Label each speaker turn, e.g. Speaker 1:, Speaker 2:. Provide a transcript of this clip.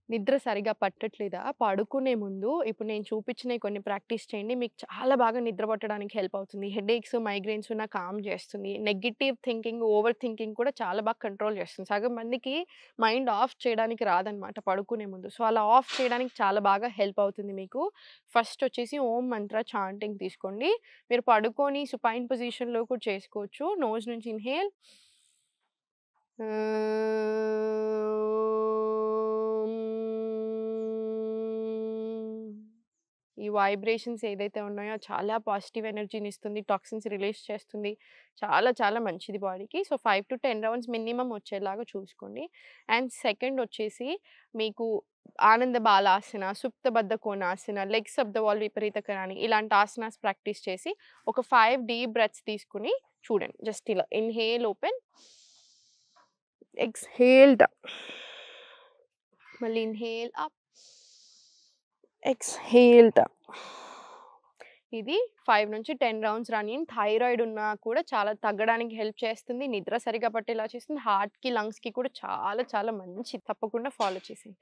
Speaker 1: నిద్ర సరిగ్గా పట్టట్లేదా? పడుకునే ముందు ఇప్పుడు నేను చూపించినయి కొన్ని ప్రాక్టీస్ చేయండి. మీకు చాలా బాగా నిద్ర పట్టడానికి హెల్ప్ అవుతుంది. హెడేక్స్, మైగ్రేన్స్ ఉన్న కామ్ చేస్తుంది. నెగెటివ్ థింకింగ్, ఓవర్ థింకింగ్ కూడా చాలా బాగా కంట్రోల్ చేస్తుంది. సగం మందికి మైండ్ ఆఫ్ చేయడానికి రాదనమాట పడుకునే ముందు. సో, అలా ఆఫ్ చేయడానికి చాలా బాగా హెల్ప్ అవుతుంది మీకు. ఫస్ట్ వచ్చేసి ఓం మంత్ర చాంటింగ్ తీసుకోండి. మీరు పడుకొని సుపైన్ పొజిషన్‌లో కూడా చేసుకోవచ్చు. నోస్ నుంచి ఇన్‌హేల్. ఈ వైబ్రేషన్స్ ఏదైతే ఉన్నాయో చాలా పాజిటివ్ ఎనర్జీని ఇస్తుంది. టాక్సిన్స్ రిలీజ్ చేస్తుంది. చాలా చాలా మంచిది బాడీకి. సో, 5-10 రౌండ్స్ మినిమమ్ వచ్చేలాగా చూసుకోండి. అండ్ సెకండ్ వచ్చేసి మీకు Ananda Balasana, Suptabaddha Konasana, legs up the wall Viparitakarani ఇలాంటి ఆసనాస్ ప్రాక్టీస్ చేసి ఒక 5 డీప్ బ్రెత్స్ తీసుకొని చూడండి. జస్ట్ ఇలా ఇన్‌హేల్ ఓపెన్, ఎక్స్‌హేల్ డౌన్. మళ్ళీ ఇన్‌హేల్ అప్, ఎక్స్‌హేల్ డౌన్. ఇది 5-10 రౌండ్స్ రానియండి. థైరాయిడ్ ఉన్నా కూడా చాలా తగ్గడానికి హెల్ప్ చేస్తుంది. నిద్ర సరిగ్గా పట్టేలా చేస్తుంది. హార్ట్‌కి, లంగ్స్‌కి కూడా చాలా చాలా మంచిది. తప్పకుండా ఫాలో చేసేయండి.